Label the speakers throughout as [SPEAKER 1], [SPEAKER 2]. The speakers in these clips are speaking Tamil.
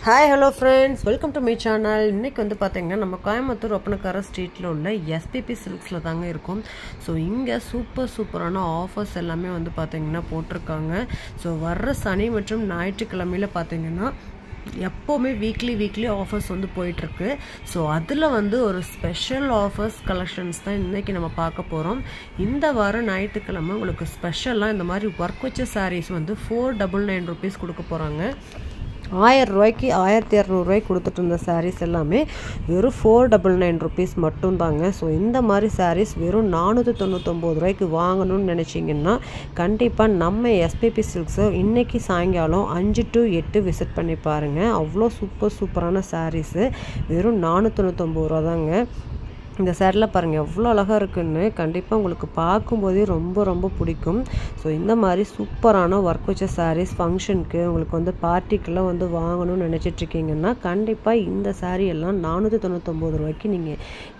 [SPEAKER 1] Hi, hello friends, welcome to my channel. இன்னைக்கு வந்து பாத்தீங்கன்னா நம்ம கோயம்புத்தூர் ஒப்பனக்கார ஸ்ட்ரீட்ல உள்ள SPP Silksல தாங்க இருக்கும். சோ இங்க சூப்பரான ஆஃபர்ஸ் எல்லாமே வந்து பாத்தீங்கன்னா போட்டுருக்காங்க. சோ வர்ற சனி மற்றும் ஞாயிற்றுக்கிழமையில பாத்தீங்கன்னா எப்பவுமே வீக்லி ஆஃபர்ஸ் வந்து போயிட்டு இருக்கு. ஸோ அதில் வந்து ஒரு ஸ்பெஷல் ஆஃபர்ஸ் கலெக்ஷன்ஸ் தான் இன்னைக்கு நம்ம பார்க்க போகிறோம். இந்த வாரம் ஞாயிற்றுக்கிழமை உங்களுக்கு ஸ்பெஷலாக இந்த மாதிரி ஒர்க் வச்ச சாரீஸ் வந்து 499 rupees கொடுக்க போகிறாங்க. 1000 ரூபாய்க்கு 1200 ரூபாய்க்கு கொடுத்துட்டு இருந்த சாரீஸ் எல்லாமே வெறும் 499 rupees மட்டும் தாங்க. ஸோ இந்த மாதிரி சாரீஸ் வெறும் 499 ரூபாய்க்கு வாங்கணும்னு நினச்சிங்கன்னா கண்டிப்பாக நம்ம SPP Silksஸை இன்றைக்கி சாயங்காலம் 5 to 8 விசிட் பண்ணி பாருங்கள். அவ்வளோ சூப்பரான சாரீஸு வெறும் 499 ரூபா தாங்க. இந்த சேரில் பாருங்கள் எவ்வளோ அழகாக இருக்குன்னு கண்டிப்பாக உங்களுக்கு பார்க்கும்போதே ரொம்ப பிடிக்கும். ஸோ இந்த மாதிரி சூப்பரான ஒர்க் வச்ச சாரீஸ் ஃபங்க்ஷனுக்கு உங்களுக்கு வந்து பார்ட்டிக்கெல்லாம் வந்து வாங்கணும்னு நினச்சிட்ருக்கீங்கன்னா கண்டிப்பாக இந்த சாரீ எல்லாம் 499 ரூபாய்க்கு நீங்கள்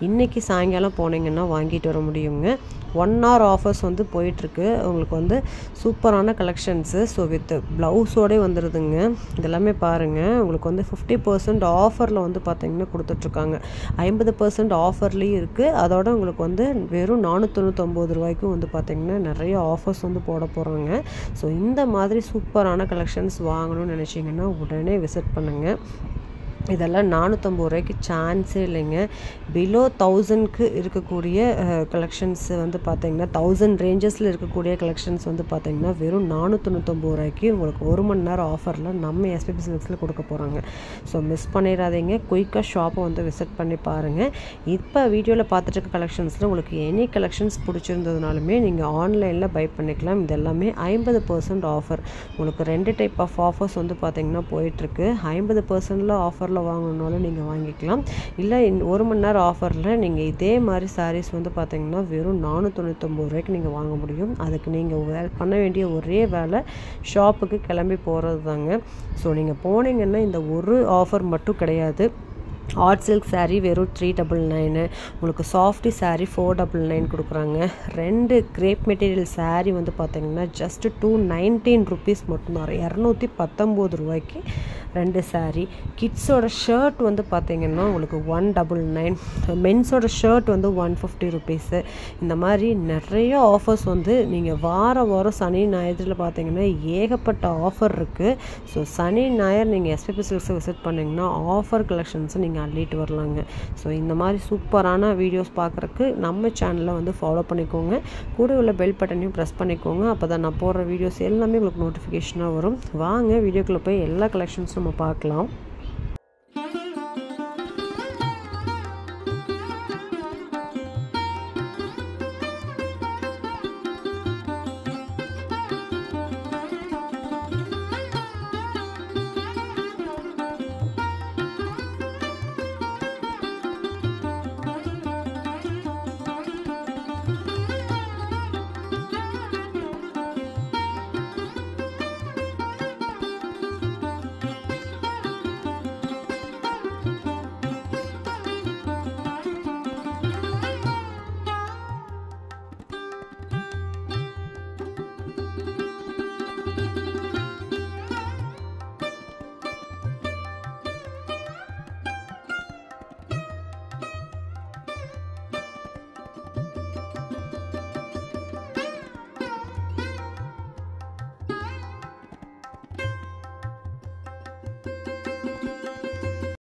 [SPEAKER 1] இன்றைக்கி சாயங்காலம் போனீங்கன்னா வாங்கிட்டு வர முடியுங்க. 1 hour ஆஃபர்ஸ் வந்து போயிட்டுருக்கு. உங்களுக்கு வந்து சூப்பரான கலெக்ஷன்ஸு. ஸோ வித் ப்ளவுஸோடே வந்துடுதுங்க. இதெல்லாமே பாருங்கள் உங்களுக்கு வந்து 50% ஆஃபரில் வந்து பார்த்திங்கன்னா கொடுத்துட்ருக்காங்க. 50% ஆஃபரில் இருக்குது. அதோட உங்களுக்கு வந்து வெறும் 499 ரூபாய்க்கும் வந்து பார்த்திங்கன்னா நிறைய ஆஃபர்ஸ் வந்து போட போகிறாங்க. ஸோ இந்த மாதிரி சூப்பரான கலெக்ஷன்ஸ் வாங்கணும்னு நினச்சிங்கன்னா உடனே விசிட் பண்ணுங்கள். இதெல்லாம் 450 ரூபாய்க்கு சான்ஸே இல்லைங்க. பிலோ 1000க்கு இருக்கக்கூடிய கலெக்ஷன்ஸ் வந்து பார்த்திங்கன்னா 1000 ரேஞ்சஸில் இருக்கக்கூடிய கலெக்ஷன்ஸ் வந்து பார்த்திங்கன்னா வெறும் 499 ரூபாய்க்கு உங்களுக்கு 1 மணி நேரம் ஆஃபரில் நம்ம SPP Silksல கொடுக்க போகிறாங்க. ஸோ மிஸ் பண்ணிடாதீங்க. குயிக்காக ஷாப்பை வந்து விசிட் பண்ணி பாருங்கள். இப்போ வீடியோவில் பார்த்துட்டு இருக்க கலெக்ஷன்ஸில் உங்களுக்கு எனி கலெக்ஷன்ஸ் பிடிச்சிருந்ததுனாலுமே நீங்கள் ஆன்லைனில் பை பண்ணிக்கலாம். இது எல்லாமே 50% ஆஃபர். உங்களுக்கு 2 டைப் ஆஃப் ஆஃபர்ஸ் வந்து பார்த்திங்கன்னா போயிட்டுருக்கு. 50%ல ஆஃபர் வாங்கணும்னாலும் நீங்கள் வாங்கிக்கலாம். இல்லை 1 மணி நேரம் ஆஃபரில் நீங்கள் இதே மாதிரி சாரீஸ் வந்து பார்த்தீங்கன்னா வெறும் 499 ரூபாய்க்கு நீங்கள் வாங்க முடியும். அதுக்கு நீங்கள் பண்ண வேண்டிய ஒரே வேலை ஷாப்புக்கு கிளம்பி போகிறது தாங்க. ஸோ நீங்கள் போனீங்கன்னா இந்த ஒரு ஆஃபர் மட்டும் கிடையாது. ஆர்ட் சில்க் சாரீ வெறும் 399, உங்களுக்கு சாஃப்டி சாரீ 499 கொடுக்குறாங்க. 2 கிரேப் மெட்டீரியல் சாரீ வந்து பார்த்திங்கன்னா ஜஸ்ட் 219 rupees மட்டும்தான். 219 ரூபாய்க்கு 2 சாரீ. கிட்ஸோட ஷர்ட் வந்து பார்த்திங்கன்னா உங்களுக்கு 199, மென்ஸோட ஷர்ட் வந்து 150 rupees. இந்த மாதிரி நிறைய ஆஃபர்ஸ் வந்து நீங்கள் வாரம் சனி ஞாயிற்றுல பார்த்திங்கன்னா ஏகப்பட்ட ஆஃபர் இருக்குது. ஸோ சனி ஞாயிறு நீங்கள் SPP Silksஸை விசிட் பண்ணிங்கன்னா ஆஃபர் கலெக்ஷன்ஸை நீங்கள் அள்ளிட்டு வரலாங்க. ஸோ இந்த மாதிரி சூப்பரான வீடியோஸ் பார்க்குறக்கு நம்ம சேனலை வந்து ஃபாலோ பண்ணிக்கோங்க. கூட உள்ள பெல் பட்டனையும் ப்ரெஸ் பண்ணிக்கோங்க. அப்போ தான் நான் போடுற வீடியோஸ் எல்லாமே உங்களுக்கு நோட்டிஃபிகேஷனாக வரும். வாங்க வீடியோக்குள்ளே போய் எல்லா கலெக்ஷன்ஸும் நம்ம பார்க்கலாம்.